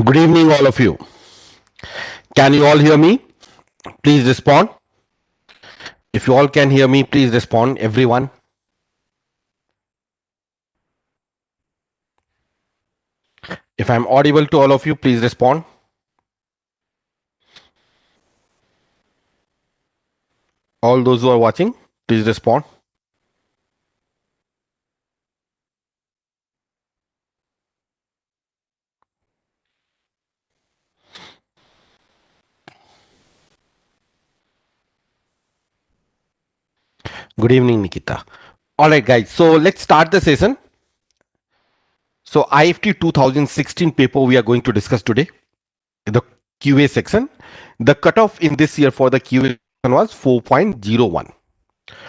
Good evening, all of you. Can you all hear me? Please respond. If you all can hear me, please respond, everyone. If I'm audible to all of you, please respond. All those who are watching, please respond. Good evening, Nikita. All right, guys. So let's start the session. So Iift 2016 paper we are going to discuss today. The QA section. The cutoff in this year for the QA section was 4.01.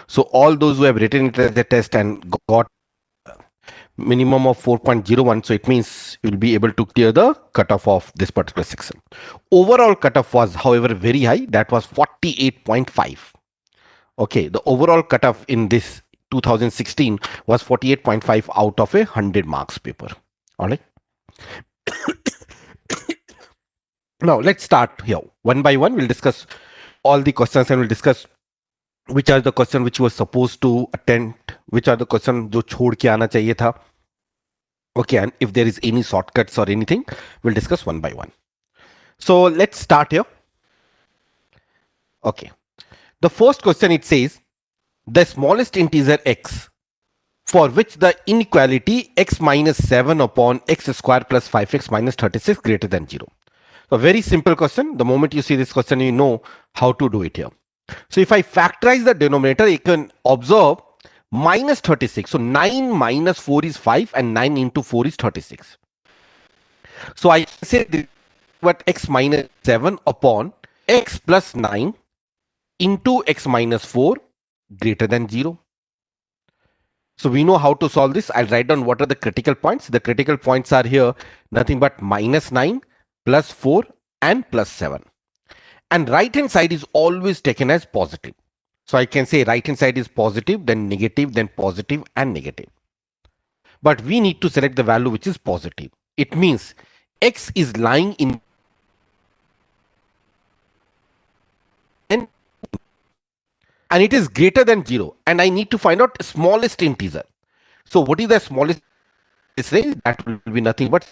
So all those who have written it as a test and got minimum of 4.01, so it means you'll be able to clear the cutoff of this particular section. Overall cutoff was however very high, that was 48.5. Okay, the overall cutoff in this 2016 was 48.5 out of 100 marks paper. All right, now let's start here one by one. We'll discuss all the questions and we'll discuss which are the questions which you were supposed to attend, which are the questions जो छोड़ के आना चाहिए था. Okay, and if there is any shortcuts or anything, we'll discuss one by one. So let's start here. Okay. The first question, it says the smallest integer x for which the inequality x minus 7 upon x square plus 5x minus 36 greater than 0. So very simple question. The moment you see this question, you know how to do it here. So if I factorize the denominator, you can observe minus 36. So 9 minus 4 is 5 and 9 into 4 is 36. So I say this, what x minus 7 upon x plus 9 into x minus 4 greater than 0. So we know how to solve this. I'll write down what are the critical points. The critical points are here nothing but minus 9 plus 4 and plus 7. And right hand side is always taken as positive. So I can say right hand side is positive, then negative, then positive and negative. But we need to select the value which is positive. It means x is lying in and it is greater than 0, and I need to find out smallest integer. So what is the smallest range? That will be nothing but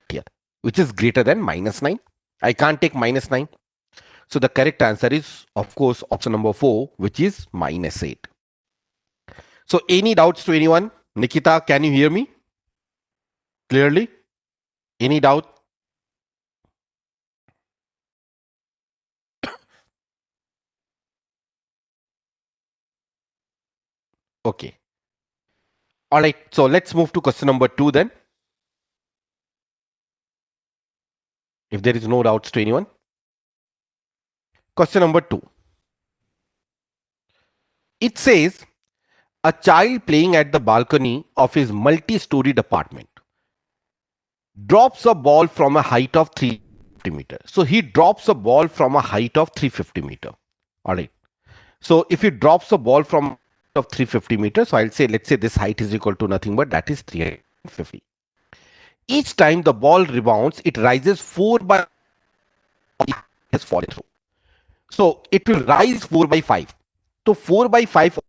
here, which is greater than minus 9. I can't take minus 9. So the correct answer is, of course, option number 4, which is minus 8. So any doubts to anyone? Nikita, can you hear me clearly? Any doubt? Okay. All right. So let's move to question number 2 then. If there is no doubts to anyone. Question number 2. It says a child playing at the balcony of his multi-storied apartment drops a ball from a height of 350 meters. So he drops a ball from a height of 350 meter. All right. So if he drops a ball from of 350 meters, so I'll say, let's say this height is equal to nothing but that is 350. Each time the ball rebounds, it rises 4 by has fallen through. So it will rise 4 by 5. So 4 by 5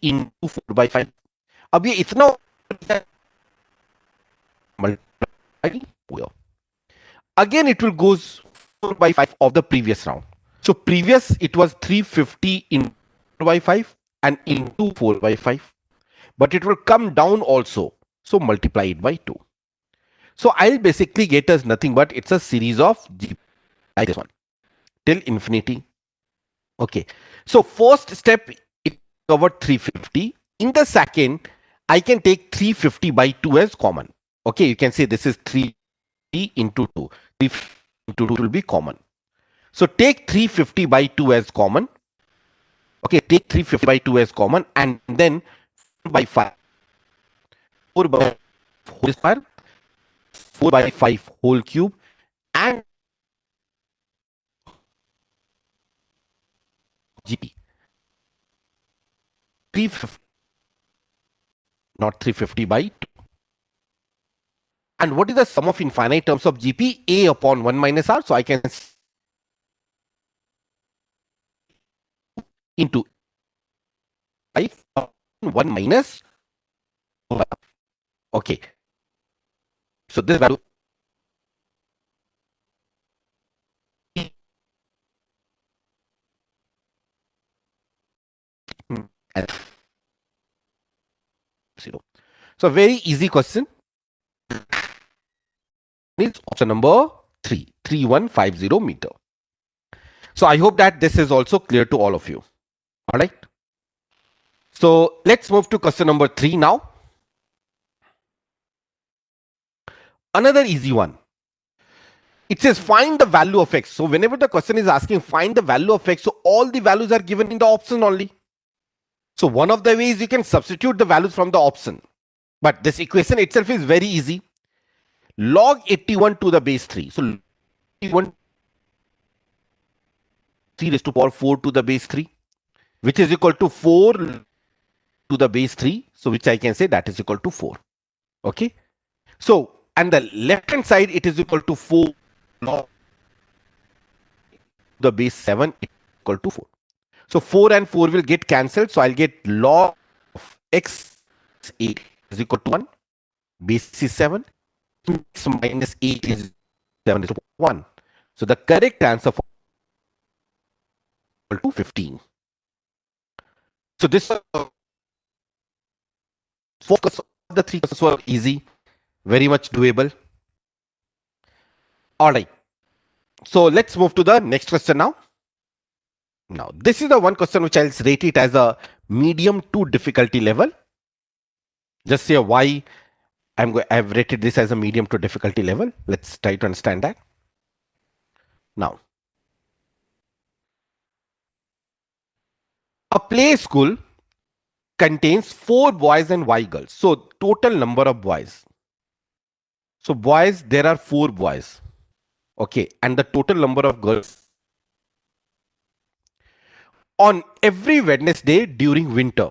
into 4 by 5. अब ये इतना again it will goes 4 by 5 of the previous round. So previous it was 350 into 4 by 5 and into 4 by 5. But it will come down also. So multiply it by 2. So I'll basically get as nothing but it's a series of G like this one till infinity. Okay. So first step it covered 350. In the second, I can take 350 by 2 as common. Okay, you can say this is 3 into 2. 3 into 2 will be common. So take 350 by 2 as common. Okay, take 350 by 2 as common and then 4 by 5. 4 by whole square, 4 by 5 whole cube and GP. 350 not 350 by 2. And what is the sum of infinite terms of GP? A upon 1 minus R. So I can into 5 upon 1 minus 1. Okay. So this value is 0. So very easy question. It's option number 3, 3150 meter. So I hope that this is also clear to all of you. All right. So let's move to question number 3 now. Another easy one. It says find the value of x. So whenever the question is asking find the value of x, so all the values are given in the option only. So one of the ways you can substitute the values from the option. But this equation itself is very easy. Log 81 to the base 3. So 81 3 raised to power 4 to the base 3, which is equal to 4 to the base 3. So which I can say that is equal to 4. Okay. So and the left hand side it is equal to 4 log the base 7 equal to 4. So 4 and 4 will get cancelled. So I'll get log of x 8 is equal to 1. Base is 7. X minus 8 is 7 is 1. So the correct answer for equal to 15. So this focus of the 3 questions were easy, very much doable. All right. So let's move to the next question now. Now, this is the one question which I'll rate it as a medium to difficulty level. Just say why I've rated this as a medium to difficulty level. Let's try to understand that. Now, a play school contains 4 boys and 5 girls. So total number of boys. So boys, there are 4 boys. Okay. And the total number of girls on every Wednesday during winter.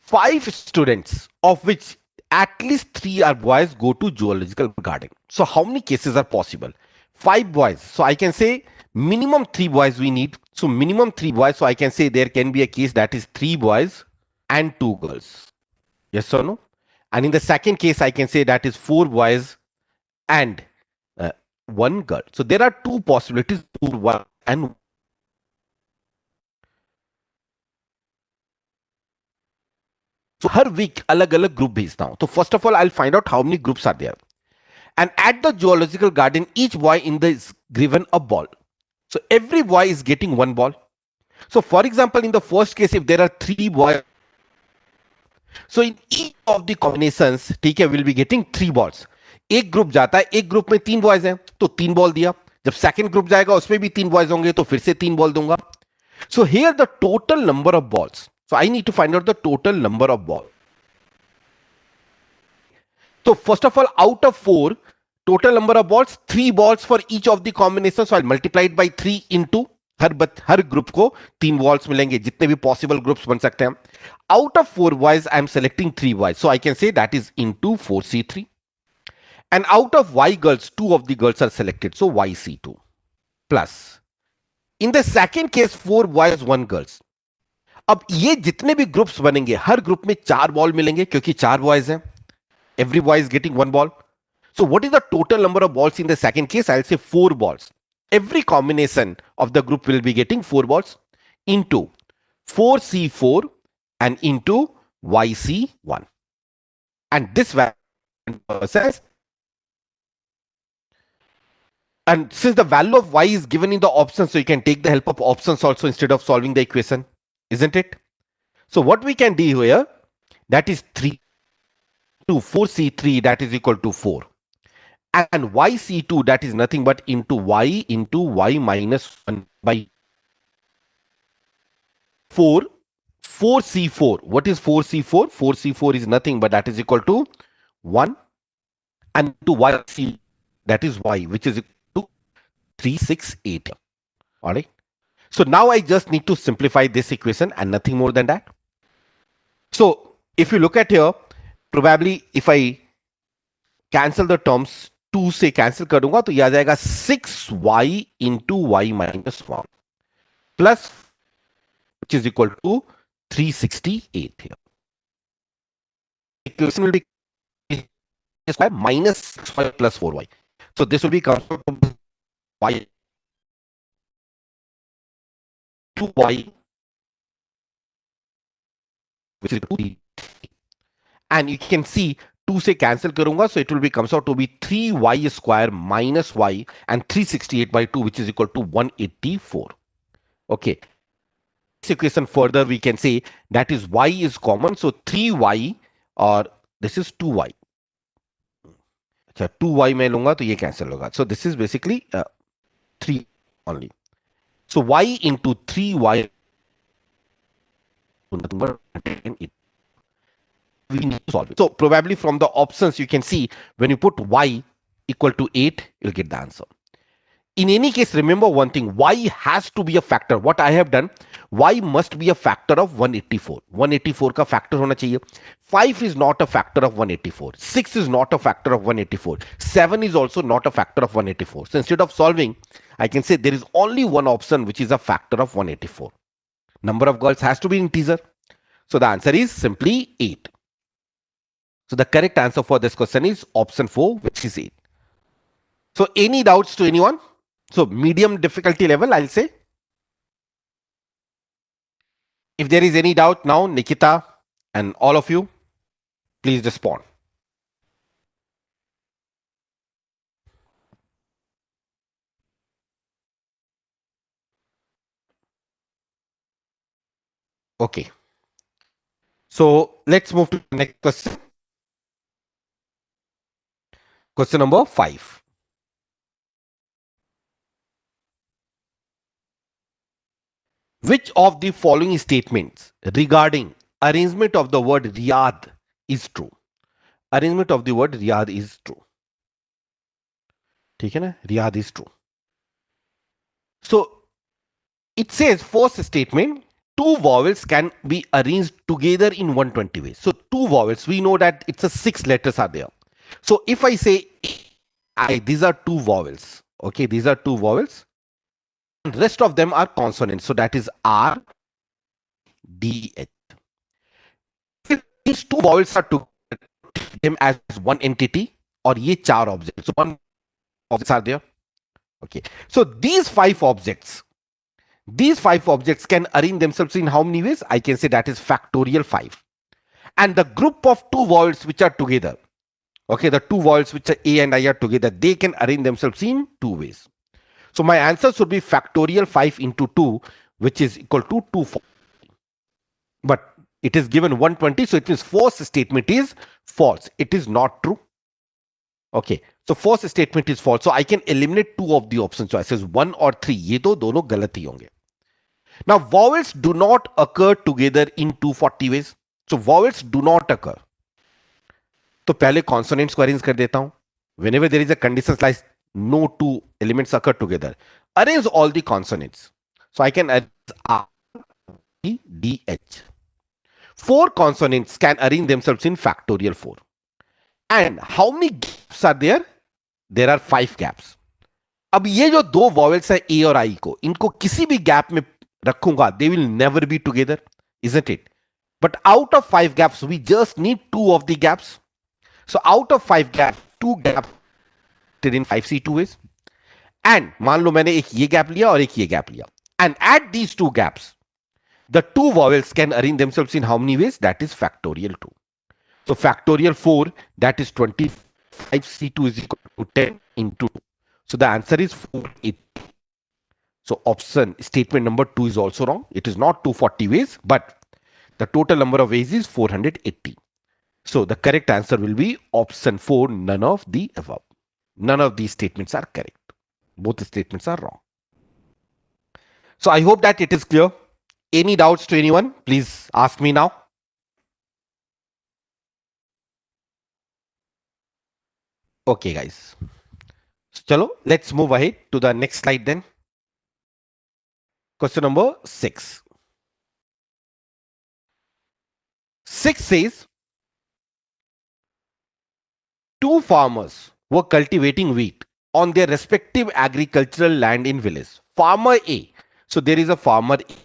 5 students, of which at least 3 are boys, go to zoological garden. So how many cases are possible? 5 boys. So I can say minimum 3 boys we need. So minimum 3 boys. So I can say there can be a case that is 3 boys and 2 girls. Yes or no? And in the second case, I can say that is 4 boys and 1 girl. So there are 2 possibilities, 2, 1 and so her week अलग अलग group भेजना हो. So first of all, I'll find out how many groups are there. And at the zoological garden, each boy in the is given a ball. So every boy is getting 1 ball. So for example, in the first case, if there are 3 boys, so in each of the combinations, ठीक है, will be getting 3 balls. एक group जाता है, एक group में 3 boys हैं तो 3 ball दिया. जब सेकंड ग्रुप जाएगा उसमें भी 3 बॉयज होंगे तो फिर से 3 बॉल दूंगा. So here the total number of balls. So I need to find out the total number of balls. So first of all, out of 4, total number of balls, 3 balls for each of the combinations. So I'll multiply it by 3 into her group को 3 balls मिलेंगे, जितने भी possible groups बन सकते हैं. Out of 4 boys, I am selecting 3 boys. So I can say that is into 4C3. And out of Y girls, 2 of the girls are selected. So YC2 plus. In the second case, 4 boys, 1 girls. अब ये जितने भी groups बनेंगे हर group में 4 ball मिलेंगे क्योंकि 4 boys हैं. Every boy is getting 1 ball. So what is the total number of balls in the second case? I'll say 4 balls. Every combination of the group will be getting 4 balls into 4C4 and into YC1. And this value says, and since the value of Y is given in the option, so you can take the help of options also instead of solving the equation, isn't it? So what we can do here, that is 3 to 4C3, that is equal to 4. And YC2, that is nothing but into Y minus 1 by 4. 4C4. What is 4C4? 4C4 is nothing but that is equal to 1. And to YC, that is Y, which is equal to 368. All right. So now I just need to simplify this equation and nothing more than that. So if you look at here, Probably if I cancel the terms, 2 से cancel करूंगा तो ये आ जाएगा 6y into y minus 1 plus, which is equal to 368 here. Equation will be square minus 6y plus 4y. So this will be comes out to y 2y, which is 2, and you can see 2 से cancel करूंगा, so it will be comes out to be 3y square minus y and 368 by 2, which is equal to 184. Okay, this equation further we can say that is y is common, so 3y, or this is 2y. अच्छा 2y मैं लूंगा तो ये cancel होगा, so this is basically 3 only. So y into 3y, we need to solve it. So probably from the options you can see when you put y equal to 8, you'll get the answer. In any case, remember one thing, y has to be a factor. What I have done, y must be a factor of 184. 184 का factor होना चाहिए. 5 is not a factor of 184. 6 is not a factor of 184. 7 is also not a factor of 184. So instead of solving, I can say there is only one option which is a factor of 184. Number of girls has to be integer. So the answer is simply 8. So the correct answer for this question is option 4, which is 8. So any doubts to anyone? So medium difficulty level, I'll say. If there is any doubt now, Nikita and all of you, please respond. Okay. So let's move to the next question. Question number 5. Which of the following statements regarding arrangement of the word Riyadh is true? Arrangement of the word Riyadh is true. ठीक है ना? Riyadh is true. So it says first statement, two vowels can be arranged together in 120 ways. So two vowels, we know that it's a 6 letters are there. So if I say these are two vowels. Okay, these are two vowels. And rest of them are consonants. So that is R, D, H. If these two vowels are together, them as one entity, or ye char objects. So one objects are there. Okay. So these five objects can arrange themselves in how many ways? I can say that is factorial 5. And the group of two vowels which are together, okay, the two vowels which are A and I are together, they can arrange themselves in two ways. So my answer should be factorial 5 into 2, which is equal to 240. But it is given 120, so it means first statement is false. It is not true. Okay, so first statement is false. So I can eliminate two of the option choices, 1 or 3. ये तो दोनों गलत ही होंगे. Now vowels do not occur together in 240 ways. So vowels do not occur. तो पहले consonants को arrange कर देता हूं. Whenever there is a condition like no two elements occur together, arrange all the consonants. So I can arrange R, E, D, H. 4 consonants can arrange themselves in factorial 4. And how many gaps are there? There are 5 gaps. अब ये जो दो vowels है A और I को, इनको किसी भी gap में रखूंगा, they will never be together, isn't it? But out of 5 gaps, we just need 2 of the gaps. So out of 5 gaps, 2 gaps in 5C2 ways. And मान लो मैंने एक ये gap लिया और एक ये gap लिया. And at these 2 gaps, the two vowels can arrange themselves in how many ways? That is factorial 2. So factorial 4, that is 25C2 is equal to 10 into 2. So the answer is 480. So option statement number 2 is also wrong. It is not 240 ways, but the total number of ways is 480. So the correct answer will be option 4, none of the above. None of these statements are correct. Both statements are wrong. So I hope that it is clear. Any doubts to anyone? Please ask me now. Okay, guys. So, chalo, let's move ahead to the next slide then. Question number 6. 6 says Two farmers were cultivating wheat on their respective agricultural land in village. Farmer A, so there is a farmer A,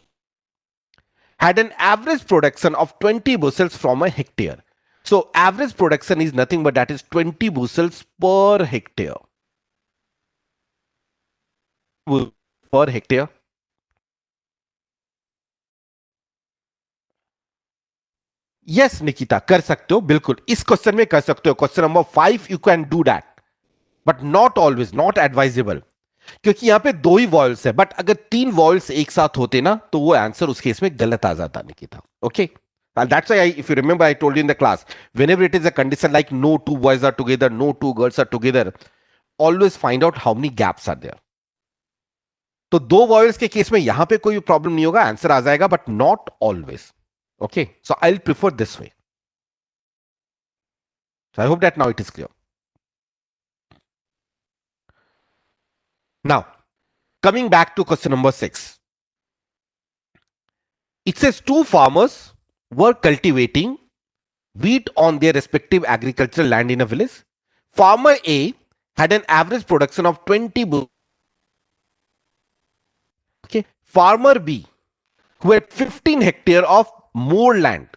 had an average production of 20 bushels from a hectare. So average production is nothing but that is 20 bushels per hectare. Per hectare. Yes Nikita कर सकते हो बिल्कुल इस question में कर सकते हो question number 5 you can do that but not always not advisable क्योंकि यहां पे दो ही वॉयल्स है बट अगर तीन वॉयल्स एक साथ होते ना तो वो आंसर उस केस में गलत आ जाता Nikita okay that's why if you remember I told you in the class whenever it is a condition like no two boys are together no two girls are together always find out how many gaps are there तो दो vials के case में यहां पे कोई problem नहीं होगा answer आ जाएगा but not always okay so I will prefer this way so I hope that now it is clear now coming back to question number 6 it says two farmers were cultivating wheat on their respective agricultural land in a village. Farmer A had an average production of 20 bushels. Okay. Farmer B, who had 15 hectare of more land.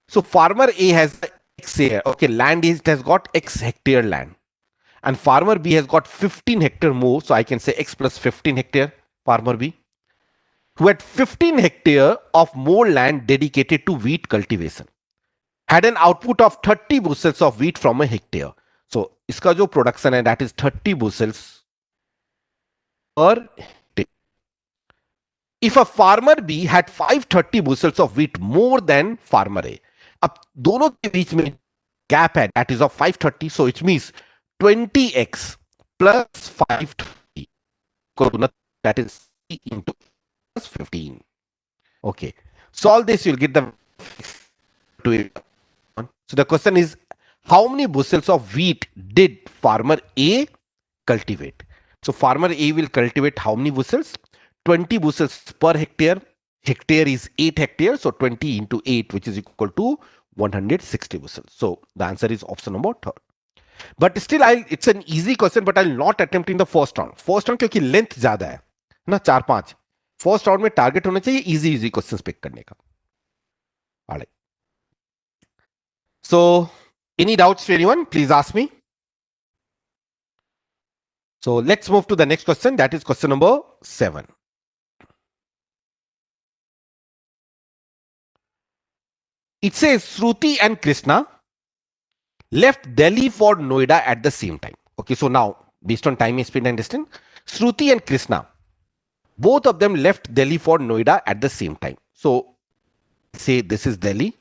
So farmer A has X here. Okay, land is, it has got X hectare land. And farmer B has got 15 hectare more. So I can say X plus 15 hectare, farmer B, who had 15 hectare of more land dedicated to wheat cultivation. Had an output of 30 bushels of wheat from a hectare. So, इसका जो production है that is 30 bushels per hectare. If a farmer B had 530 bushels of wheat more than farmer A. अब दोनों के बीच में gap है that is of 530 so it means 20x plus 530 that is into plus 15. Okay. Solve this you'll get the to it. So the question is, how many bushels of wheat did farmer A cultivate? So farmer A will cultivate how many bushels? 20 bushels per hectare. Hectare is 8 hectares. So 20 into 8, which is equal to 160 bushels. So the answer is option number 3. But still, it's an easy question, but I'll not attempt in the first round. First round क्योंकि length ज़्यादा है ना 4-5. First round में target होना चाहिए easy questions pick करने का. Alright. So, any doubts to anyone? Please ask me. So, let's move to the next question. That is question number 7. It says Shruti and Krishna left Delhi for Noida at the same time. Okay, so now based on time, speed and distance, Shruti and Krishna, both of them left Delhi for Noida at the same time. So, say this is Delhi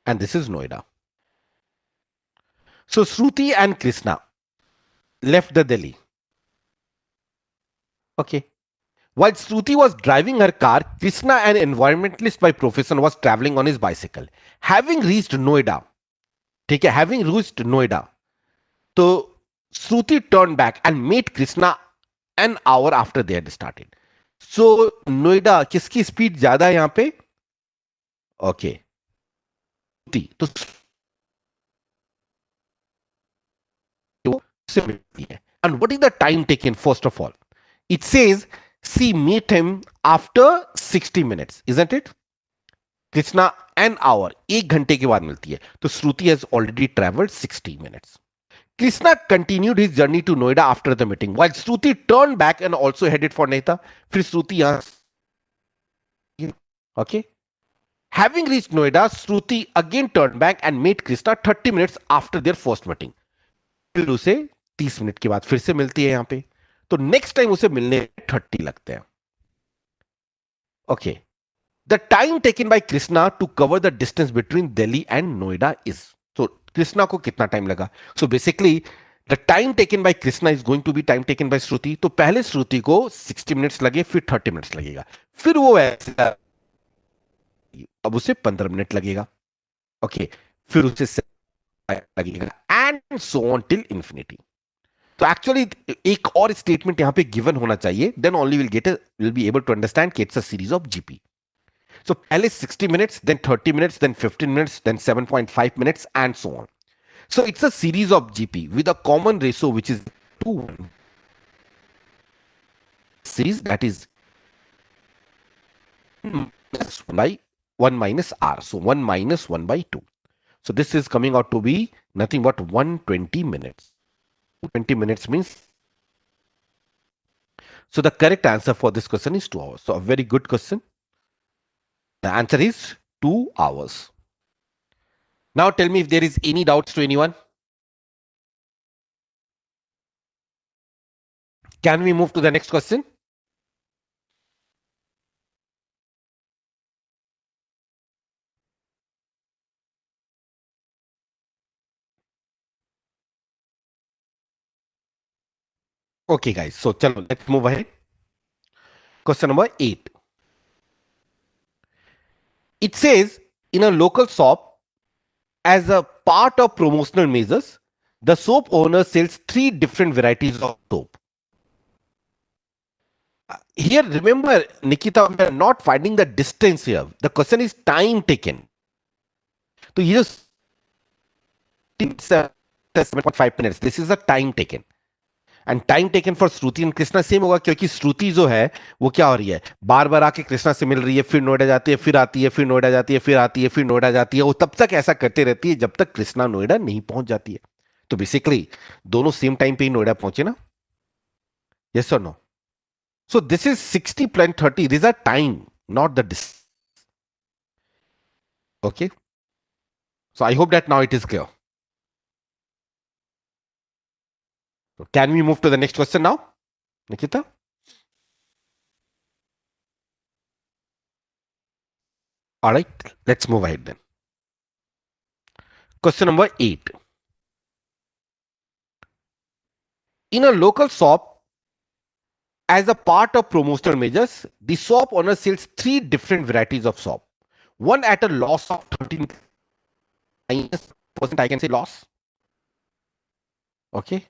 and this is Noida. So, Shruti and Krishna left the Delhi. Okay. While Shruti was driving her car, Krishna, an environmentalist by profession, was traveling on his bicycle. Having reached Noida, having reached Noida, so Shruti turned back and met Krishna an hour after they had started. So Noida, किसकी speed ज्यादा है यहाँ पे? Okay. तो and what is the time taken first of all? It says she met him after 60 minutes, isn't it? Krishna an hour, 1 घंटे के बाद मिलती है. तो Shruti has already traveled 60 minutes. Krishna continued his journey to Noida after the meeting, while Shruti turned back and also headed for Noida. फिर Shruti यहाँ, okay. Having reached Noida, Shruti again turned back and met Krishna 30 minutes after their first meeting. फिर उसे 30 minute के बाद फिर से मिलती है यहाँ पे. तो नेक्स्ट टाइम उसे मिलने 30 लगते हैं. Okay. The time taken by Krishna to cover the distance between Delhi and Noida is. So, Krishna को कितना टाइम लगा? So, basically, the time taken by Krishna is going to be time taken by Shruti. तो पहले Shruti को 60 minutes लगे, फिर 30 minutes लगेगा. फिर वो ऐसे अब उसे 15 मिनट लगेगा. Okay. फिर उसे लगेगा. And so on till infinity. तो एक्चुअली एक और स्टेटमेंट यहां पे गिवन होना चाहिए. Then only we'll be able to understand कि it's a series of GP. So पहले 60 minutes, then 30 minutes, then 15 minutes, then 7.5 minutes, and so on. So it's a series of GP with a common ratio which is 2 series, that is minus 1 by 1 minus R. So 1 minus 1 by 2. So this is coming out to be nothing but 120 minutes. 20 minutes means. So the correct answer for this question is 2 hours. So a very good question. The answer is 2 hours. Now tell me if there is any doubts to anyone. Can we move to the next question? Okay, guys. So chalo, let's move ahead. Question number 8. It says in a local shop, as a part of promotional measures, the soap owner sells 3 different varieties of soap. Here, remember, Nikita, we are not finding the distance here. The question is time taken. So you just 7.5 minutes. This is the time taken. And time taken for Shruti and Krishna same होगा, क्योंकि श्रुति जो है वो क्या हो रही है, बार बार आके कृष्णा से मिल रही है, फिर नोएडा जाती है, फिर आती है, फिर नोएडा जाती है, फिर आती है, फिर नोएडा जाती है. वो तब तक ऐसा करते रहती है जब तक कृष्णा नोएडा नहीं पहुंच जाती है. तो बेसिकली दोनों सेम टाइम पे ही नोएडा पहुंचे ना. यस और no. So this is 60+30. This are time, not the distance. Okay, so I hope that now it is clear. So can we move to the next question now, Nikita? All right, let's move ahead then. Question number 8. In a local shop, as a part of promotional measures, the shop owner sells 3 different varieties of soap. One at a loss of 13%, I can say loss. Okay.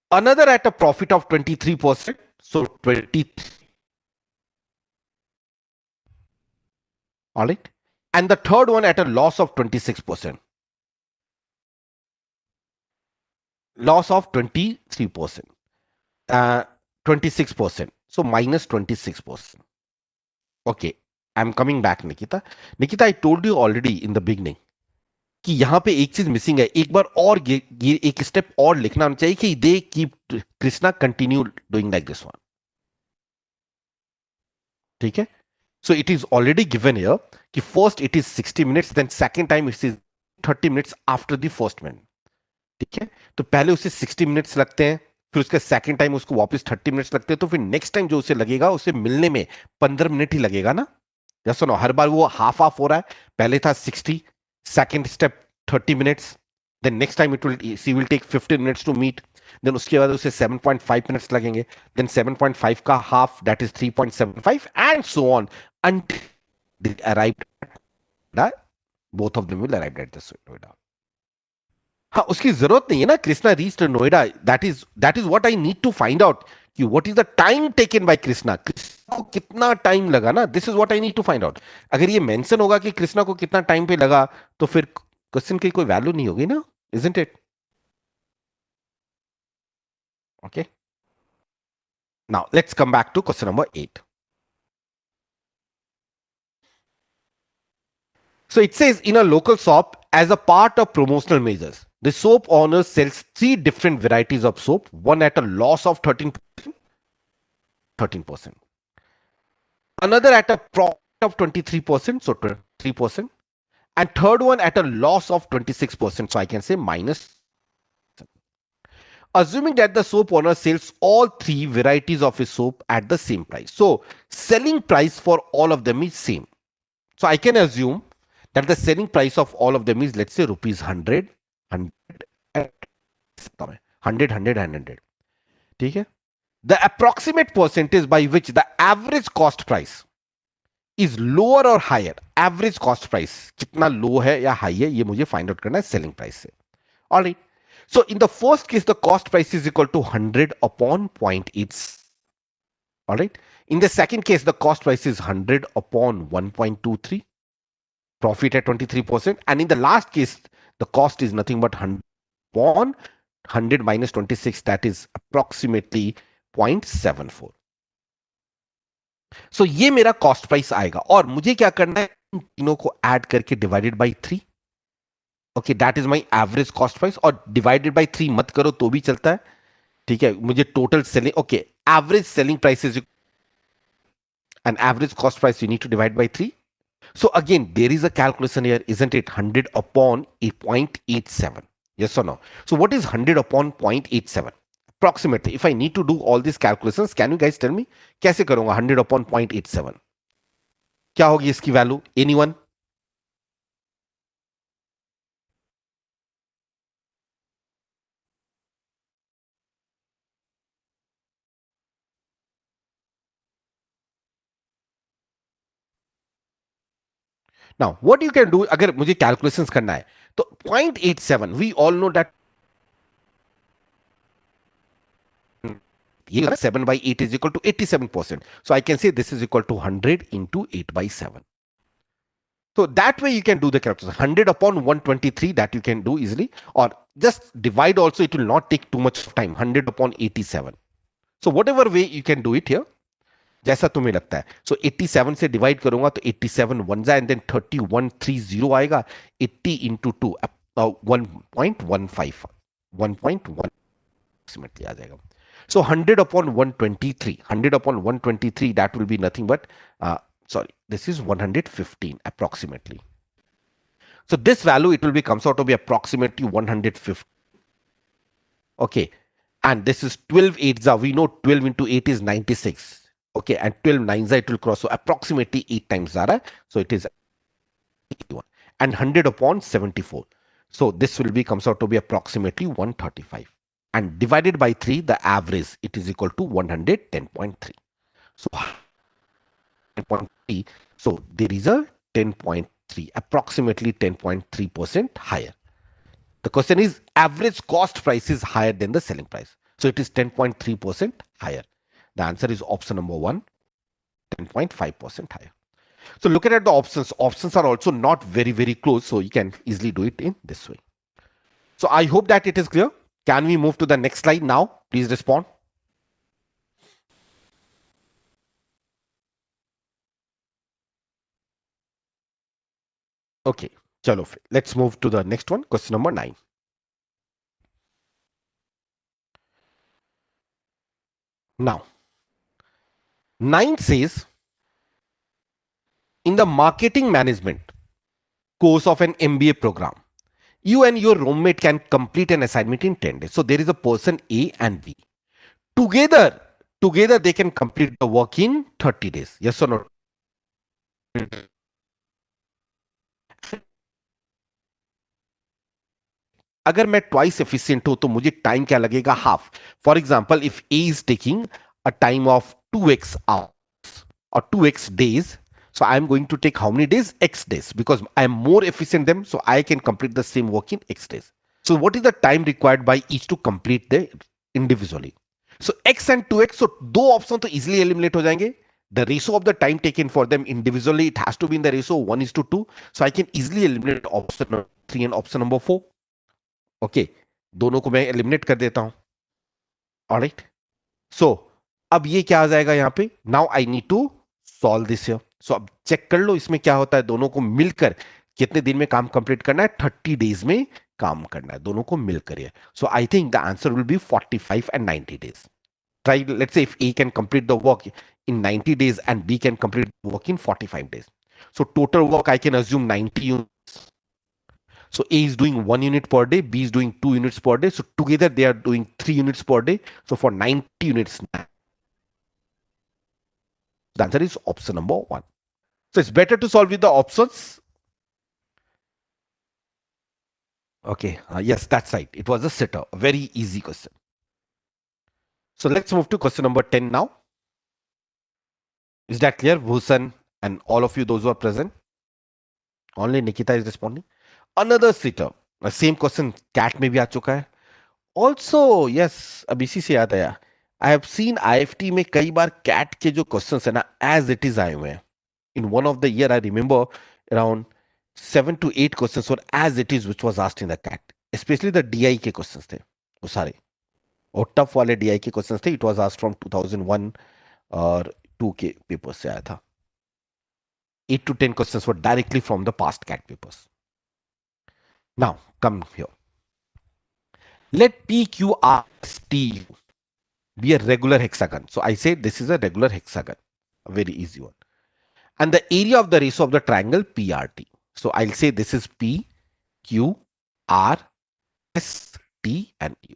Another at a profit of 23%. So 20. All right. And the third one at a loss of 26%. Loss of 23%. 26%. So minus 26%. Okay. I'm coming back, Nikita. Nikita, I told you already in the beginning कि यहां पे एक चीज missing है. एक बार और ये एक स्टेप और लिखना होना चाहिए कि they keep Krishna continue doing like this one. ठीक है. So it is already given here कि first it is 60 minutes, then second time it is 30 minutes after the first minute. ठीक है. तो पहले उसे 60 मिनट्स लगते हैं, फिर उसके सेकंड टाइम उसको वापस 30 मिनट्स लगते हैं, तो फिर नेक्स्ट टाइम जो उसे लगेगा उसे मिलने में 15 मिनट ही लगेगा ना. जैसा नो हर बार वो हाफ हाफ हो रहा है. पहले था 60, second step 30 minutes, then next time it will see will take 15 minutes to meet, then उसके बाद उसे 7.5 मिनट्स लगेंगे, देन 7.5 का half that is 3.75 and so on until they arrived at both of them will arrive at the Noida. हाँ, उसकी जरूरत नहीं है ना. Krishna reached Noida. That is what I need to find out कि what is the time taken by Krishna. Krishna को कितना time लगा ना. This is what I need to find out. अगर ये मेंशन होगा कि कृष्णा को कितना टाइम पे लगा तो फिर क्वेश्चन की कोई वैल्यू नहीं होगी ना. Isn't it? Okay. Now let's come back to question number 8. So it says in a local shop, as a part of promotional measures, the soap owner sells 3 different varieties of soap, one at a loss of 13%, another at a profit of 23%, so 23%, and third one at a loss of 26%, so I can say minus. Assuming that the soap owner sells all 3 varieties of his soap at the same price. So selling price for all of them is same. So I can assume that the selling price of all of them is, let's say, rupees 100, 100. ठीक है. The approximate percentage by which the average cost price is lower or higher. Average cost price कितना low है या high है ये मुझे find out करना है selling price से. All right. So in the first case, the cost price is equal to 100 upon 0.8. All right. In the second case, the cost price is 100 upon 1.23. Profit at 23%. And in the last case, the cost is nothing but 100 upon 100 minus 26, that is approximately 0.74. सो ये मेरा cost price आएगा और मुझे क्या करना है, इन तीनों को ऐड करके divided by 3. Okay, that is my average cost price. और डिवाइडेड बाई 3 मत करो तो भी चलता है, ठीक है. मुझे total selling, okay, average selling price is an average cost price you need to divide by 3. So again, there is a calculation here, isn't it? 100 upon a 0.87. Yes or no? So what is 100 upon 0.87? Approximately, if I need to do all these calculations, can you guys tell me? कैसे करूंगा 100 upon 0.87? क्या होगी इसकी value? Anyone? Now, what you can do, अगर मुझे calculations करना है, तो 0.87, we all know that 7 by 8 is equal to 87%. So I can say this is equal to 100 into 8 by 7. So that way you can do the calculation. 100 upon 123, that you can do easily, or just divide also, it will not take too much of time. 100 upon 87. So whatever way you can do it here, जैसा तुम्हें लगता है. So 87 से divide करूंगा तो 87 one जा and then 3130 आएगा. 80 into 2, 1.15, 1.1 approximately आ जाएगा. So 100 upon 123, 100 upon 123, that will be nothing but, sorry, this is 115 approximately. So this value, it will be comes out to be approximately 150. Okay. And this is 12 eights. We know 12 into 8 is 96. Okay. And 12 nines, it will cross. So approximately 8 times Zara. So it is 81. And 100 upon 74. So this will be comes out to be approximately 135. And divided by 3, the average, it is equal to 110.3. So 10.3. So there is a 10.3, approximately 10.3% higher. The question is, average cost price is higher than the selling price. So it is 10.3% higher. The answer is option number 1, 10.5% higher. So looking at the options, options are also not very, very close. So you can easily do it in this way. So I hope that it is clear. Can we move to the next slide now? Please respond. Okay, chalo, let's move to the next one. Question number 9. Now, 9 says, in the marketing management course of an MBA program, you and your roommate can complete an assignment in 10 days. So there is a person A and B. Together they can complete the work in 30 days. Yes or no? अगर मैं twice efficient हूं तो मुझे time क्या लगेगा? Half. For example, if A is taking a time of 2x hours or 2x days, so I am going to take how many days? X days, because I am more efficient than them, so I can complete the same work in X days. So what is the time required by each to complete the individually? So X and 2x, so दो option तो easily eliminate हो जाएंगे. The ratio of the time taken for them individually, it has to be in the ratio 1:2. So I can easily eliminate option number 3 and option number 4. Okay, दोनों को मैं eliminate कर देता हूं. Alright, सो अब ये क्या आ जाएगा यहां पे? Now I need to solve this here. So अब चेक कर लो इसमें क्या होता है. दोनों को मिलकर कितने दिन में काम कंप्लीट करना है? 30 डेज में काम करना है, दोनों को मिलकर. So I think the answer will be 45 and 90 days. Try, let's say if A can complete the work in 90 days and B can complete the work in 45 days. So total work I can assume 90 units. So A is doing 1 unit per day, B is doing 2 units per day. So together they are doing 3 units per day. So for 90 units, the answer is option number 1. So it's better to solve with the options. Okay, yes, that's right. It was a sitter, a very easy question. So let's move to question number 10 now. Is that clear, Bhusan and all of you, those who are present? Only Nikita is responding. Another sitter, same question, cat में भी आ चुका है. Also yes, अब इसी से याद आया, I have seen IFT में कई बार कैट के जो क्वेश्चंस है ना, एज इट इज आए हुए हैं. In one of the year I remember around 7 to 8 questions were as it is which was asked in the cat. Specially the DI के क्वेश्चंस थे वो सारे, और टफ वाले डीआई के क्वेश्चंस थे. इट वाज आस्क्ड फ्रॉम 2001 और 2 के पेपर से आया था. 8 to 10 questions were directly from the past CAT papers. Now come here. Let PQRSTU be a regular hexagon. So I say this is a regular hexagon, a very easy one. And the area of the ratio of the triangle PRT. So I'll say this is P, Q, R, S, T and U.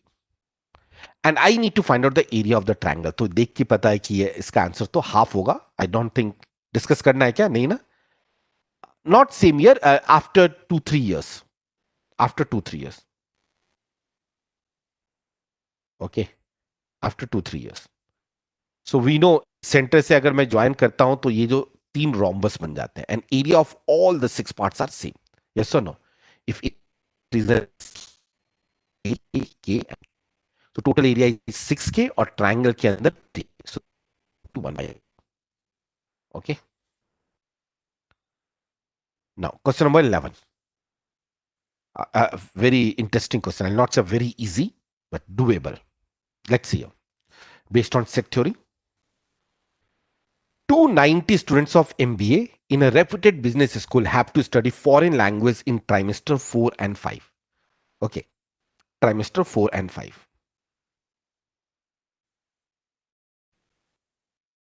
And I need to find out the area of the triangle. तो देख के पता है कि ये इसका answer तो half होगा. I don't think डिस्कस करना है क्या, नहीं ना. Not same year, after 2-3 years. After 2-3 years. Okay. After 2-3 years. So we know centre से अगर मैं ज्वाइन करता हूं तो ये जो 3 rhombus बन जाते हैं. And area of all the 6 parts are same. Yes or no? If it is a K, so total area is 6K और triangle के अंदर 3. So 1 by 8. Okay. Now question number 11. A very interesting question. I'll not say very easy, but doable. Let's see here. Based on set theory, 290 students of MBA in a reputed business school have to study foreign language in trimester 4 and 5. Okay, trimester 4 and 5.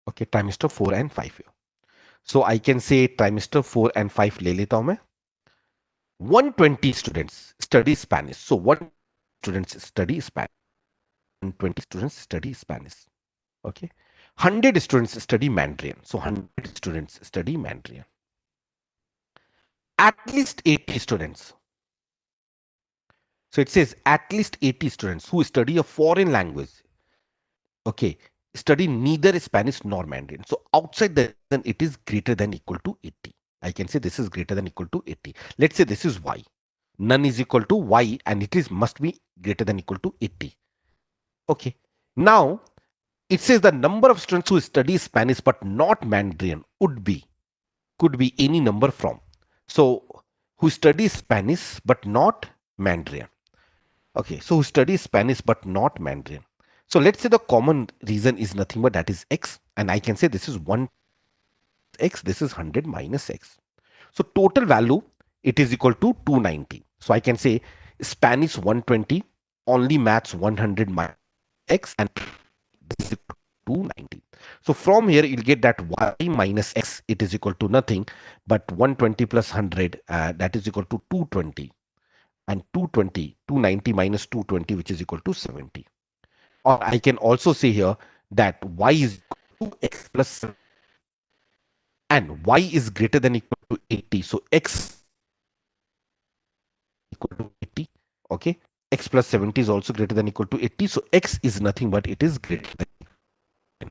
Okay, trimester 4 and 5 here. So I can say trimester 4 and 5 ले लेता हूं मैं. 120 students study Spanish. So 1 students study Spanish. 120 students study Spanish. Okay. 100 students study Mandarin. So 100 students study Mandarin. At least 80 students. So it says at least 80 students who study a foreign language. Okay. Study neither Spanish nor Mandarin. So outside the then it is greater than equal to 80. I can say this is greater than equal to 80. Let's say this is y. None is equal to y and it is must be greater than equal to 80. Okay. Now it says the number of students who study Spanish but not Mandarin could be any number from. So who study Spanish but not Mandarin. Okay, so who study Spanish but not Mandarin. So let's say the common reason is nothing but that is x, and I can say this is 1 x, this is 100 minus x. So total value it is equal to 290. So I can say Spanish 120, only maths 100 minus x, and this is equal to 290. So from here you'll get that y minus x it is equal to nothing but 120 plus 100 that is equal to 220, and 290 minus 220 which is equal to 70. Or I can also say here that y is equal to x plus 7, and y is greater than equal to 80. So x equal to 80. Okay. X plus 70 is also greater than equal to 80. So x is nothing but it is greater than 10.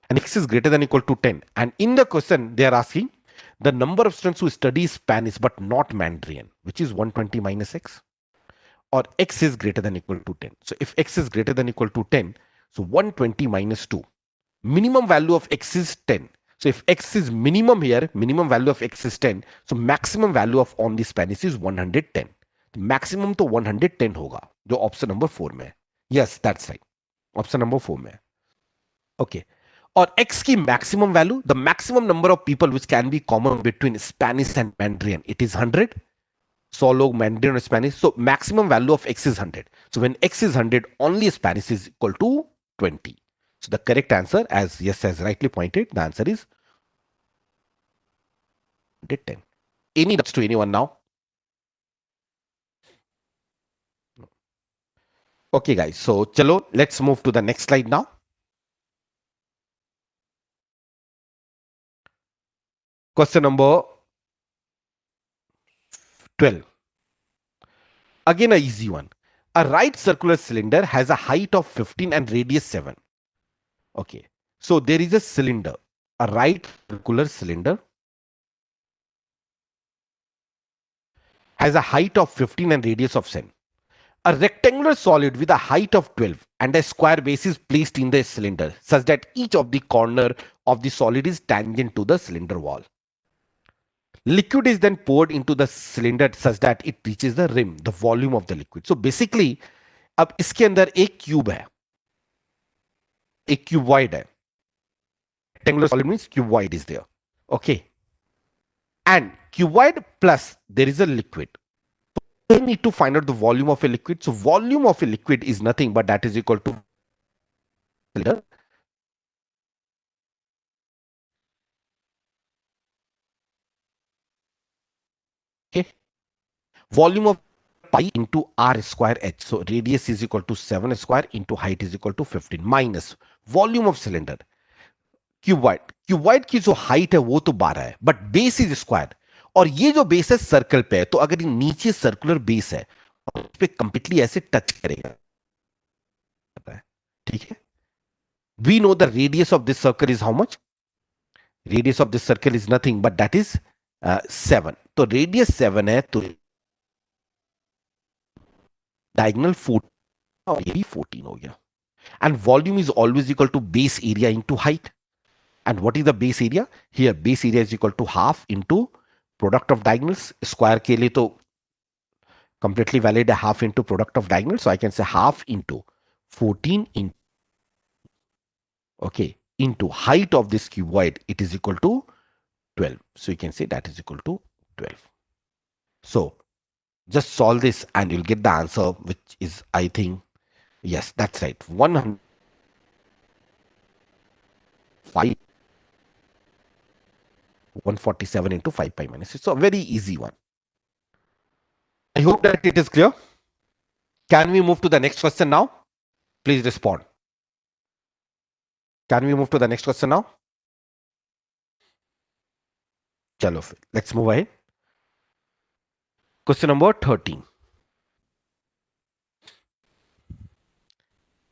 And x is greater than equal to 10. And in the question, they are asking the number of students who study Spanish but not Mandarin, which is 120 minus x, or x is greater than equal to 10. So if x is greater than equal to 10, so 120 minus 2, minimum value of x is 10. So if x is minimum here, minimum value of x is 10, so maximum value of on the Spanish is 110. Maximum तो 110 होगा जो option number 4 में है. Yes, that's right. Option number 4 में है. Okay. और x की maximum value, the maximum number of people which can be common between Spanish and Mandarin, it is 100. 100 लोग Mandarin और Spanish. So maximum value of x is 100. So when x is 100, only Spanish is equal to 20. So the correct answer, as yes has rightly pointed, the answer is 110. Any doubts to anyone now? Okay, guys. So chalo, let's move to the next slide now. Question number 12. Again, a easy one. A right circular cylinder has a height of 15 and radius 7. Okay. So there is a cylinder, a right circular cylinder has a height of 15 and radius of 7. A rectangular solid with a height of 12 and a square base is placed in the cylinder such that each of the corner of the solid is tangent to the cylinder wall. Liquid is then poured into the cylinder such that it reaches the rim, the volume of the liquid. So basically, अब इसके अंदर एक cube है, एक cuboid है. Rectangular solid means cuboid is there. Okay. And cuboid plus there is a liquid. We need to find out the volume of a liquid. So volume of a liquid is nothing but that is equal to cylinder. Okay. Volume of pi into r square h. So radius is equal to 7 square into height is equal to 15 minus volume of cylinder. Cuboid cuboid की जो height है वो तो 12 है but base is square और ये जो base है सर्कल पे है तो अगर ये नीचे सर्कुलर बेस है और उस पे कंप्लीटली ऐसे टच करेगा ठीक है we know the radius of this circle is how much radius of this circle is nothing but that is 7 तो रेडियस 7 है तो डायगोनल 14 और ये भी 14 हो गया and volume is always equal to base area into height. And what is the base area? Here base area is equal to half into product of diagonals. Square के लिए तो completely valid है half into product of diagonals. So I can say half into 14 in okay into height of this cuboid. It is equal to 12. So you can say that is equal to 12. So just solve this and you'll get the answer, which is I think yes, that's right. 105 147 into 5 pi minus 6. So a very easy one. I hope that it is clear. Can we move to the next question now? Please respond. Can we move to the next question now? Chalo, let's move ahead. Question number 13.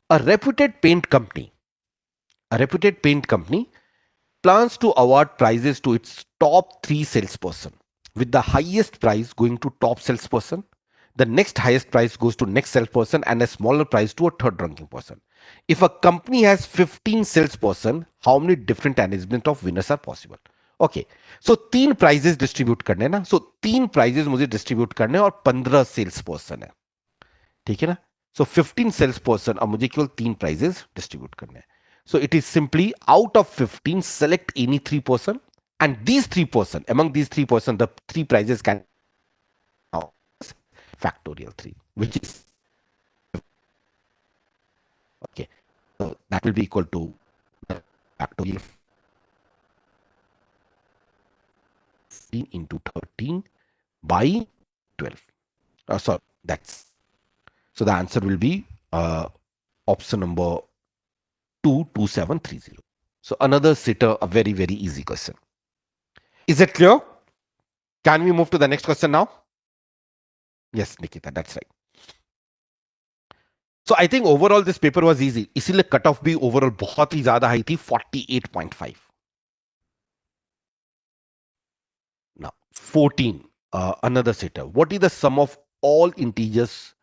A reputed paint company, a reputed paint company plans to award prizes to its top 3 salesperson, with the highest prize going to top salesperson, the next highest prize goes to next salesperson, and a smaller prize to a third ranking person. If a company has 15 salesperson, how many different arrangement of winners are possible? Okay so 3 prizes distribute करने ना सो 3 prices मुझे distribute करने और 15 sales person है ठीक है ना सो 15 sales person और मुझे केवल 3 प्राइजेस डिस्ट्रीब्यूट करने हैं so it is simply out of 15 select any 3 person and these 3 person among these 3 person the 3 prizes can now factorial 3 which is okay so that will be equal to factorial 15 into 13 by 12 sorry that's so the answer will be option number 22730. So another sitter, a very, very easy question. Is it clear? Can we move to the next question now? Yes, Nikita, that's right. So I think overall this paper was easy. इसीलिए cut off भी overall बहुत ही ज्यादा high थी 48.5. Now 14, another sitter. What is the sum of all integers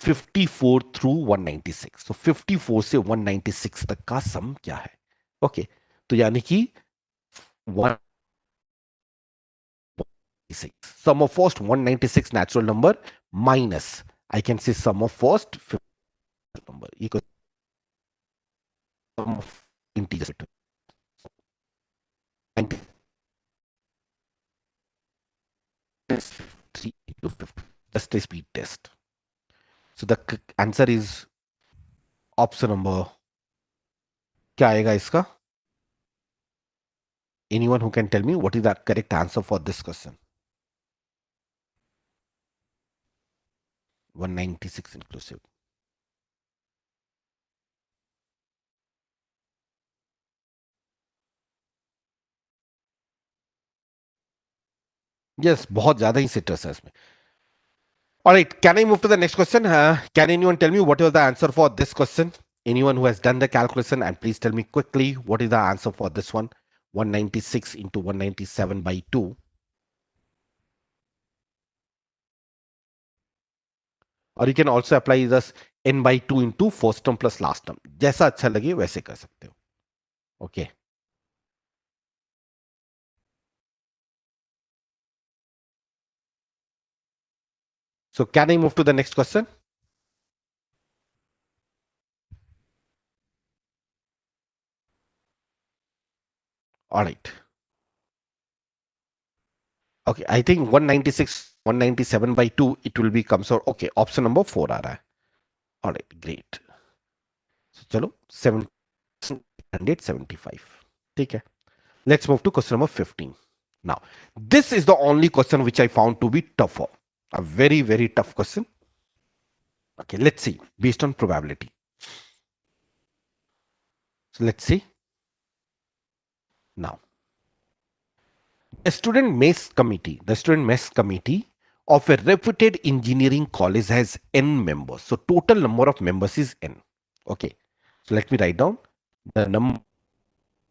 54 through 196? So 54 से 196 तक का सम क्या है? Okay, तो यानी कि 196. Sum of first 196 natural number minus I can say sum of first number equals sum of integers. And 3 into 50. Just a speed test. So the answer is option number क्या आएगा इसका? Anyone who can tell me what is the correct answer for this question? 196 inclusive. Yes, बहुत ज्यादा ही citrus है इसमें. All right, can I move to the next question? Can anyone tell me what was the answer for this question? Anyone who has done the calculation, and please tell me quickly what is the answer for this one? 196 into 197 by 2. Or you can also apply this n by 2 into first term plus last term. जैसा अच्छा लगे वैसे कर सकते हो. Okay. So can I move to the next question? All right. Okay, I think 196, 197 by 2, it will become, so okay, option number 4 aa raha hai. All right, great. So chalo, 775. ठीक है. Let's move to question number 15. Now, this is the only question which I found to be tougher. A very, very tough question. Okay, let's see, based on probability. So let's see. Now, the student mess committee of a reputed engineering college has n members. So total number of members is n. Okay. So let me write down the number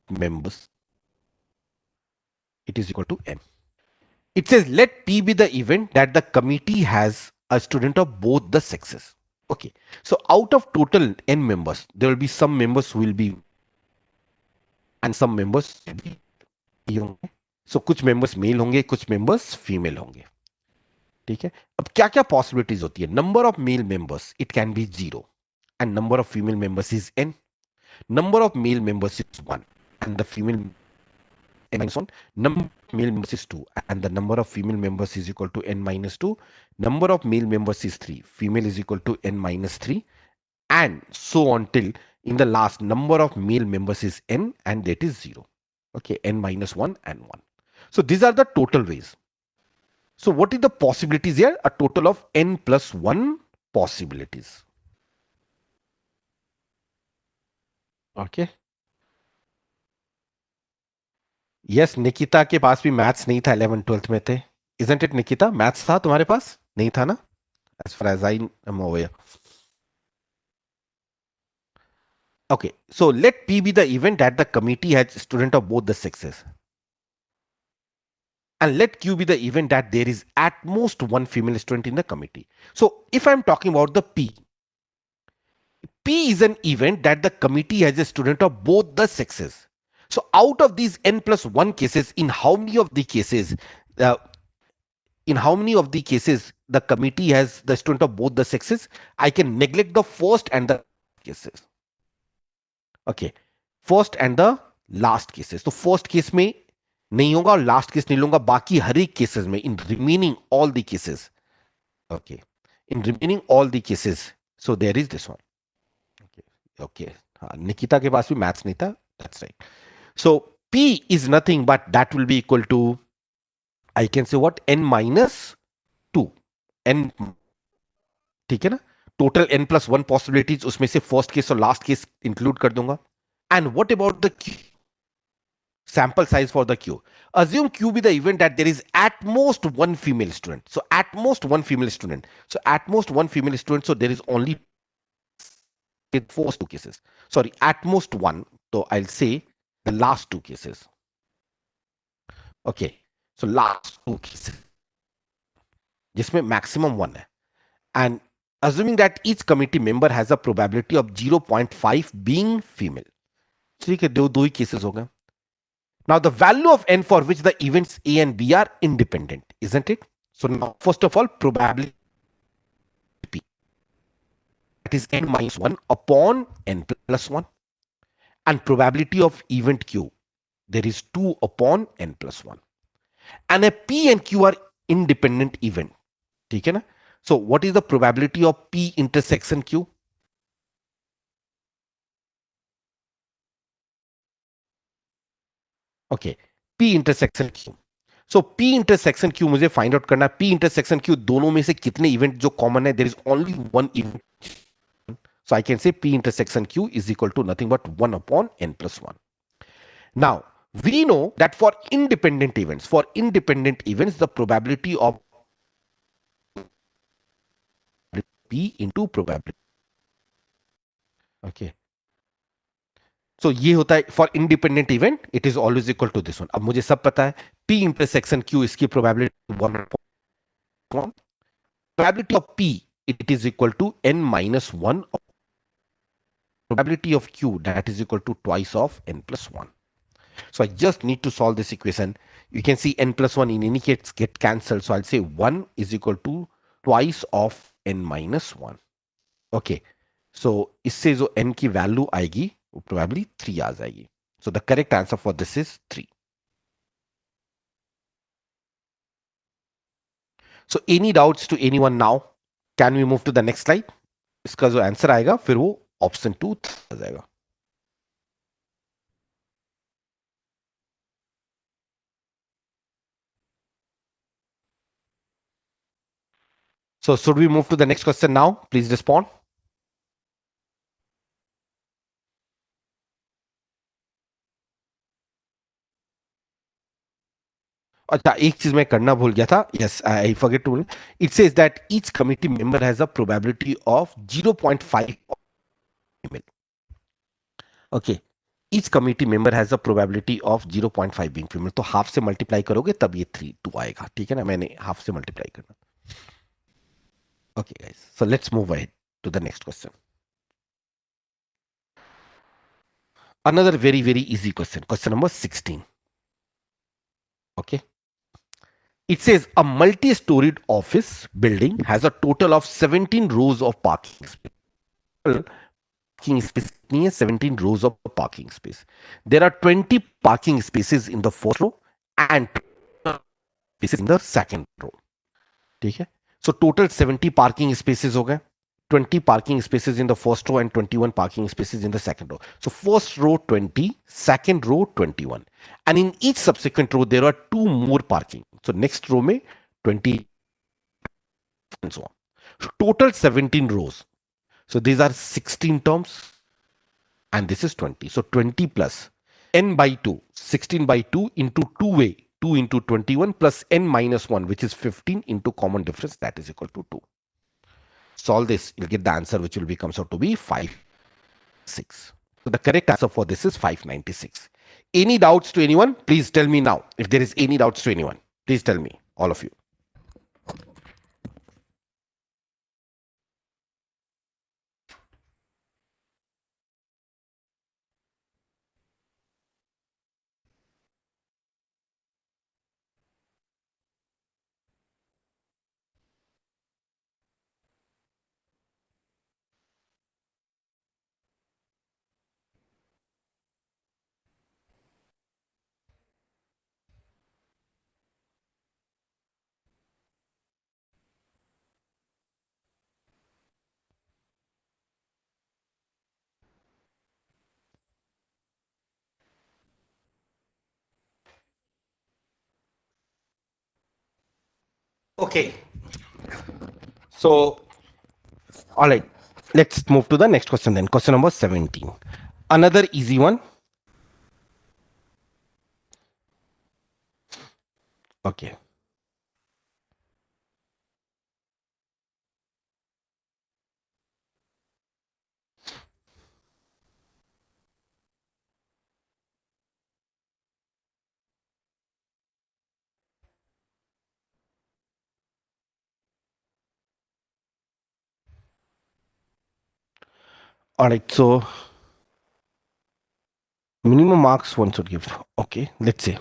of members. It is equal to n. It says let P be the event that the committee has a student of both the sexes. Okay. So out of total n members, there will be some members who will be and some members will be होंगे. So कुछ members male होंगे, कुछ members female होंगे. ठीक है. अब क्या क्या पॉसिबिलिटीज होती है? Number of male members it can be 0 and number of female members is n. Number of male members is 1 and the female n minus 1. Number of male members is 2 and the number of female members is equal to n minus 2. Number of male members is 3. Female is equal to n minus 3 and so on till in the last number of male members is n and that is 0. Okay, n minus 1 and 1. So these are the total ways. So what is the possibilities here? A total of n plus 1 possibilities. Okay. Yes, Nikita के पास भी maths नहीं था 11 12th में थे. Isn't it Nikita? Maths था तुम्हारे पास? नहीं था ना? As far as I am aware. Okay, so let P be the event that the committee has student of both the sexes. And let Q be the event that there is at most one female student in the committee. So if I'm talking about the P is an event that the committee has a student of both the sexes. So out of these n plus 1 cases, in how many of the cases, uh, the committee has the student of both the sexes? I can neglect the first and the cases. Okay, first and the last cases. तो first case में नहीं होगा और last case नहीं लूंगा. बाकी हर एक cases में in remaining all the cases. Okay, in remaining all the cases. So there is this one. Okay, हाँ, निकिता के पास भी मैथ्स नहीं था. That's right. सो P is nothing but that will be equal to, I can say what, n minus 2. n, ठीक है ना. टोटल n plus 1 पॉसिबिलिटीज, उसमें से फर्स्ट केस और लास्ट केस इंक्लूड कर दूंगा. And what about the sample size for the Q? Assume Q be the event that there is at most one female student. So at most one female student. So at most one female student. So there is only first two cases. Sorry, at most one. So I'll say the last two cases. Okay. So last two cases. जिसमें maximum one है. And assuming that each committee member has a probability of 0.5 being female. ठीक है, दो ही cases हो गए. Now the value of n for which the events A and B are independent, isn't it? So now first of all, probability P, that is n minus 1 upon n plus 1, and probability of event Q, there is 2 upon n plus 1, and a P and Q are independent event. ठीक है ना? So what is the probability of P intersection Q? Okay, P intersection Q. So P intersection Q मुझे find out करना है. P intersection Q दोनों में से कितने इवेंट जो कॉमन है? There is only one event. So I can say P intersection Q is equal to nothing but 1 upon n plus 1. Now we know that for independent events, the probability of P into probability. Okay. So ये होता है for independent event, it is always equal to this one. अब मुझे सब पता है P intersection Q, इसकी probability 1. Probability of P, it is equal to n minus 1. Probability of Q, that is equal to twice of n plus 1. So I just need to solve this equation. You can see n plus 1 in any case get cancelled. So I'll say 1 is equal to twice of n minus 1. Okay, so इससे जो n की value आएगी वो probably 3 आ जाएगी. So the correct answer for this is 3. So any doubts to anyone now? Can we move to the next slide? इसका जो answer आएगा फिर वो ऑप्शन 2 आ जाएगा. So should we move to the next question now? Please respond. अच्छा, एक चीज मैं करना भूल गया था. Yes, I forget to. It says that each committee member has a probability of 0.5 email. Okay, each committee member has a probability of 0.5 being female. तो half से मल्टीप्लाई करोगे तब ये 3 2 आएगा. ठीक है ना, मैंने हाफ से मल्टीप्लाई करना. Okay guys, so let's move ahead to the next question. Another very very easy question, question number 16. Okay, it says a multi-storied office building has a total of 17 rows of parking space. Parking space नहीं है, 17 rows of parking space. There are 20 parking spaces in the first row and spaces in the second row. ठीक है, so total 70 parking spaces हो गए. 20 parking spaces in the first row and 21 parking spaces in the second row. So first row 20, second row 21, and in each subsequent row there are 2 more parking. So next row में 20 and so on. So total 17 rows. So these are 16 terms and this is 20. So 20 plus n by 2, 16 by 2 into 2 way, 2 into 21 plus n minus 1, which is 15 into common difference, that is equal to 2. Solve this, you'll get the answer, which will be comes out to be 596. So the correct answer for this is 596. Any doubts to anyone? Please tell me now. If there is any doubts to anyone, please tell me, all of you. Okay. So, all right. Let's move to the next question then. Question number 17. Another easy one. Okay. All right. So, minimum marks one should give. Okay. Let's say.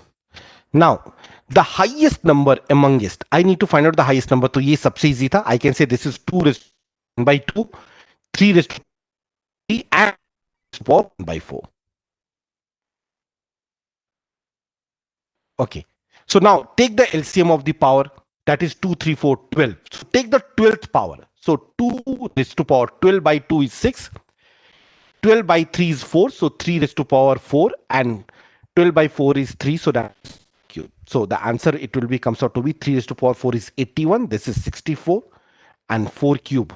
Now, the highest number amongst, I need to find out the highest number. So, ये सबसे easy था. I can say this is 2 raised to 1 by 2, 3 raised to 3, and 4 by 4. Okay. So now take the LCM of the power, that is 2, 3, 4, 12. So take the 12th power. So 2 raised to power 12 by 2 is 6. 12 by 3 is 4. So 3 raised to power 4 and 12 by 4 is 3. So that's cube. So the answer, it will be comes out to be 3 raised to power 4 is 81. This is 64 and 4 cube.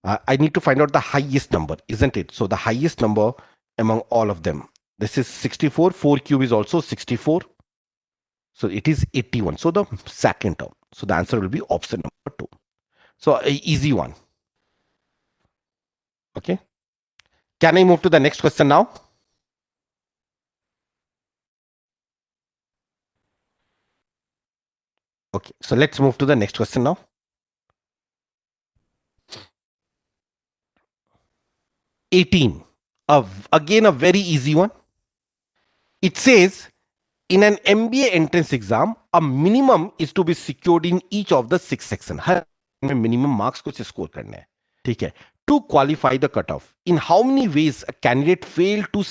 I need to find out the highest number, isn't it? So the highest number among all of them. This is 64. 4 cube is also 64. So it is 81. So the second term. So the answer will be option number 2. So a easy one. Okay. Can I move to the next question now? Okay. So let's move to the next question now. 18. Again, a very easy one. It says in an MBA entrance exam, a minimum is to be secured in each of the 6 sections. में minimum marks कुछ score करने हैं, ठीक है। To qualify the cut off, in how many ways a candidate fail to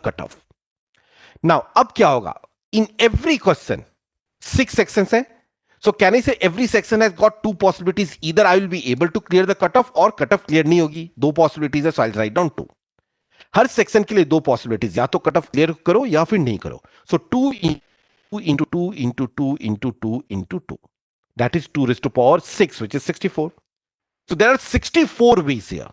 cut off. Now अब क्या होगा, in every question 6 sections है, so can I say every section has got two possibilities, either I will be able to clear the cutoff or cutoff clear नहीं होगी, दो possibilities है, so I'll write down two। हर section के लिए दो possibilities, या तो कट ऑफ क्लियर करो या फिर नहीं करो। सो 2 into 2 into 2 into 2 into 2, that is 2 raised to power 6, which is 64। So there are 64 ways here,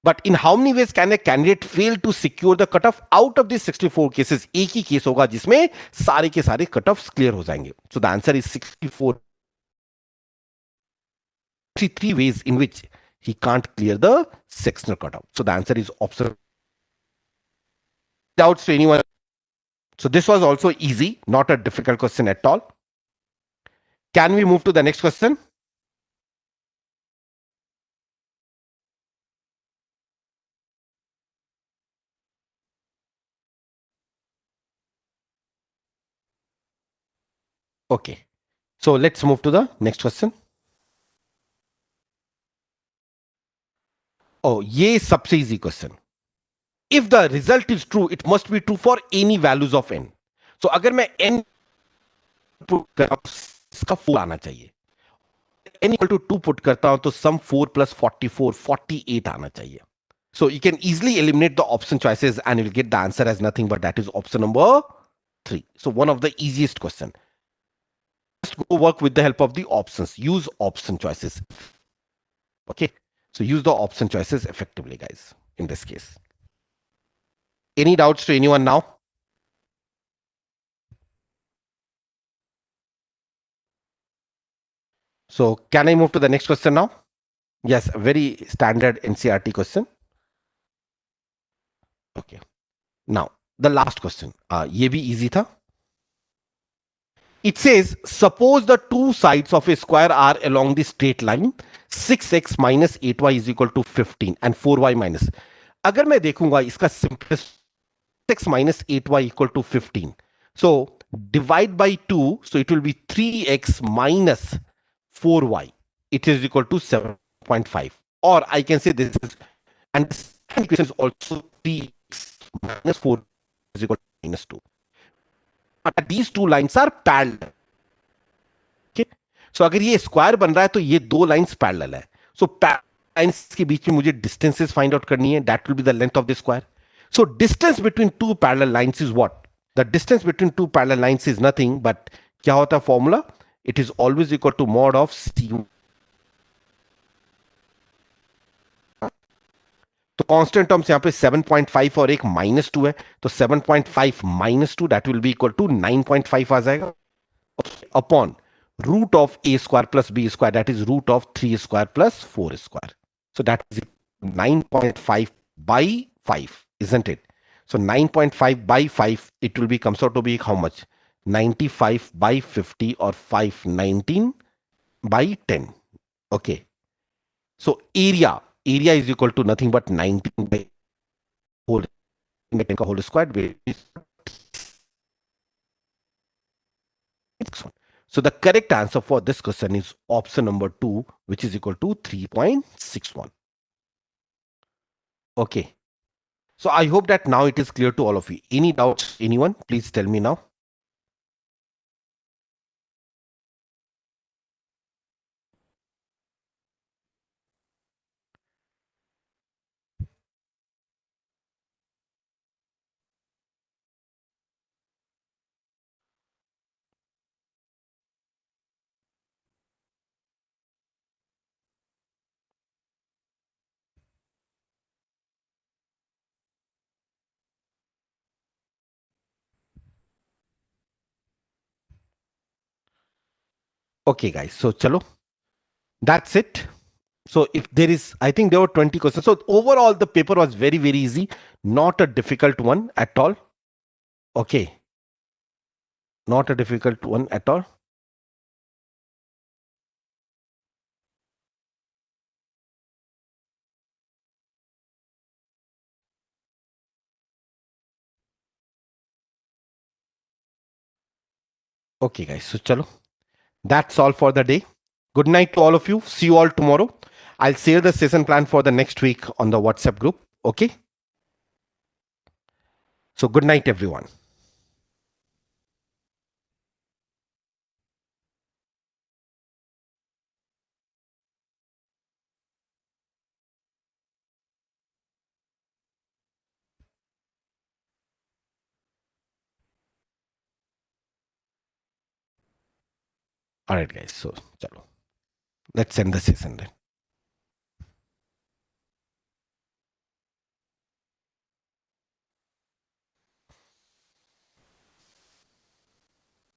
but in how many ways can a candidate fail to secure the cutoff? Out of these 64 cases, एक ही case होगा जिसमें सारे के सारे cut off clear हो जाएंगे। So the answer is 64, 63 ways in which he can't clear the sectional cutoff। So the answer is option। Doubts to anyone? So this was also easy, not a difficult question at all. Can we move to the next question? Okay. So let's move to the next question. Oh, ये सबसे easy question. If the result is true, it must be true for any values of n. So अगर मैं n put करता हूं, इसका 4 आना चाहिए। n equal to 2 put करता हूं तो sum 4 plus 44, 48 आना चाहिए। So you can easily eliminate the option choices and you'll get the answer as nothing but that is option number 3. So one of the easiest question. Just go work with the help of the options. Use option choices. Okay. So use the option choices effectively, guys, in this case. Any doubts to anyone now? So can I move to the next question now? Yes, a very standard NCRT question. Okay. Now, the last question. ये भी easy था. It says, suppose the two sides of a square are along the straight line, 6x minus 8y is equal to 15 and 4y minus. अगर मैं देखूंगा इसका simplest, 6 minus 8y equal to 15. So divide by 2, so it will be 3x minus 4y. It is equal to 7.5. Or I can say this is, and this equation is also 3x minus 4 is equal to minus 2. These two lines are parallel. Okay? So अगर ये square बन रहा है तो ये दो lines parallel है। सो lines के बीच में मुझे डिस्टेंसेस फाइंड आउट करनी है, that will be the length of the square. So distance between two parallel lines is what? The distance between two parallel lines is nothing but क्या होता है formula? It is always equal to mod of C. तो constant terms यहां पे 7.5 और एक -2 है, तो 7.5 -2 that will be equal to 9.5 आ जाएगा upon root of a square plus b square, that is root of 3 square plus 4 square. So that is 9.5 by 5, isn't it? So 9.5 by 5, it will be comes out to be how much? 95 by 50 or 519 by 10. Okay. So area is equal to nothing but 19 by whole, 10 whole square. So the correct answer for this question is option number 2, which is equal to 3.61. Okay. So I hope that now it is clear to all of you. Any doubts, anyone? Please tell me now. Okay, guys. So chalo, that's it. So if there is, I think there were 20 questions. So overall, the paper was very, very easy. Not a difficult one at all. Okay. Not a difficult one at all. Okay, guys. So chalo, that's all for the day. Good night to all of you. See you all tomorrow. I'll share the session plan for the next week on the WhatsApp group. Okay. So good night, everyone. All right, guys. So, chalo. Let's end the session then.